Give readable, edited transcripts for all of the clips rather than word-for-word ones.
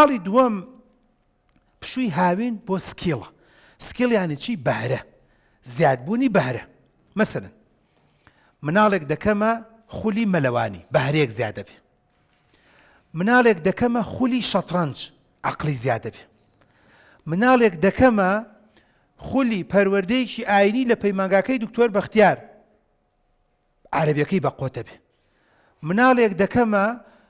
خاڵی دووەم پشووی هاوین بۆ سکیڵە. سکیڵ یانی چی؟ بەهرە، زیادبوونی بەهرە. مەسەلەن مناڵێک دەکەمە خولی مەلەوانی، بەهرەیەک زیادە بێ. مناڵێک دەکەمە خولی شەترەنج، عەقڵی زیادە بێ. مناڵێک دەکەمە خولی پەروەردەیەکی ئاینی لە پەیمانگاکەی دکتۆر بەختیار، عەرەبیەکەی بەقۆتە بێ. مناڵێک دەکەمە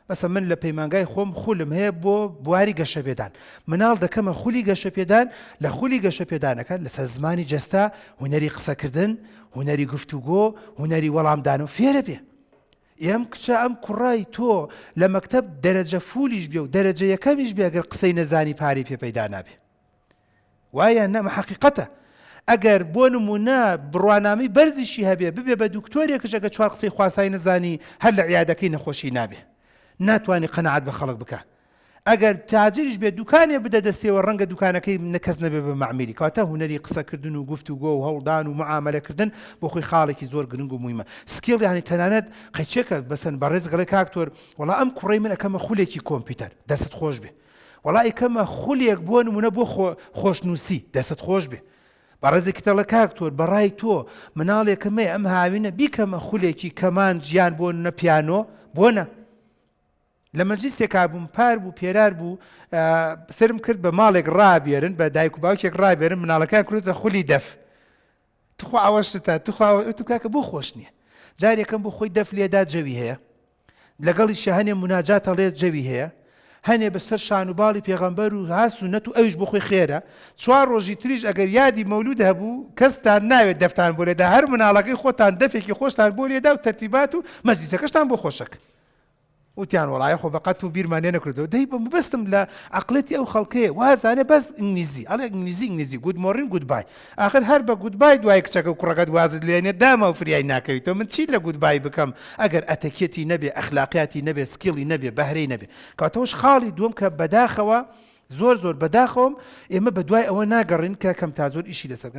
مەسەڵەن من لە پەیمانگای خۆم خولم هەیە بۆ بواری گەشەپێدان، مناڵ دەکەمە خولی گەشەپێدان، لە خولی گەشەپێدانەکە لەسەر زمانی جەستا هونەری قسەکردن، هونەری گفتوگۆ، هونەری وەڵامدان و فێرە بێ. ئەم کچە ئەم کوڕای تۆ لە مەکتەب دەرەجە فولیش بێ و دەرەجە یەکەمیش بێ ئەگەر قسەی نەزانی پارەی پێ پەیدا نابێ. وایە نەمە حەقیقەتە. ئەگەر بۆ نمونە بڕوانامەی بەرزیشی هەبێ ببێ بە دکتۆرێکش ئەگە چوار قسەی خواسایی نەزانی هەر لە عیادەکەی نەخۆشی نابێ، ناتوانێت قەنەعەت بە خەڵک بکە. ئەگەر تاجریش بێ دوکانێ بدە دەستێەوە ڕەنگە دوکانەکەی کەس نەبێ بە معمیلی، کەواتە هونەری قسەکردن و گفتوگۆ و هەوڵدان و معاملەکردن بۆ خۆی خاڵێکی زۆر گرنگ و موهیمە. سکیڵ یانی تەنانەت قەیچێکە بەسەن بەڕێز گەڵێ کاکتۆر وەڵا ئەم کوڕەی من ئەکەمە خولێکی کۆمپیوتەر، دەست خۆش بێ. وەڵا ئەکەمە خولێک بۆ نمونە بۆ خۆشنووسی، دەست خۆش بێ. بەڕێزێکی تەڵە کاکتۆر بەڕای تۆ مناڵێکەمەیە ئەم هاوینە بیکەمە خولێکی کەمان ژیان بۆ نە پیانۆ بۆنە. لە مەجلیسێکا بووم پار بوو پێرار بوو، سرم کرد بە ماڵێک ڕابێرن، بە دایک و باوکێک ڕابێرن، مناڵەکان کردوتە خولی دەف. تخوا ئەوەشتە تو کاکە بۆ خۆش نییە. جارێکم بۆ خۆی دەف لێدا جەوی هەیە، لەگەڵیشە هەنێ مناجات هەڵێ جەوی هەیە، هەنێ بەسەر شانوباڵی پێغەمبەر و هاسوونەت و ئەویش بۆ خۆی خێرە. چوار ڕۆژی تریش ئەگەر یادی مەولود هەبوو کەستان ناوێت دەفتان بۆ لێدا، هەر مناڵەکەی خۆتان دەفێکی خۆشتان بۆ لێدا و تەرتیبات و مەجلیسەکەشتان بۆ خۆشەکە. وتیان وەڵای خۆ بەقەت و بیرمانێ نەکردەوە. دەی بە مەبەستم لە عەقڵەتی ئەو خەڵکەیە وازانێ بەس ئینگلیزی ئەڵێ ئینگلیزی گود مۆرنینگ گود بای. ئاخر هەر بە گود بای دوای کچەکە و کوڕەکەت وازت لێنێ دامە و فریای ناکەویتەوە. من چی لە گود بای بکەم ئەگەر ئەتەکێتی نەبێ، ئەخلاقیاتی نەبێ، سکیڵی نەبێ، بەهرەی نەبێ. کەواتەوەش خاڵی دووەم کە بەداخەوە زۆر بەداخەوەم ئێمە بە دوای ئەوە ناگەڕین کە کەم تا زۆر ئیشی لەسەر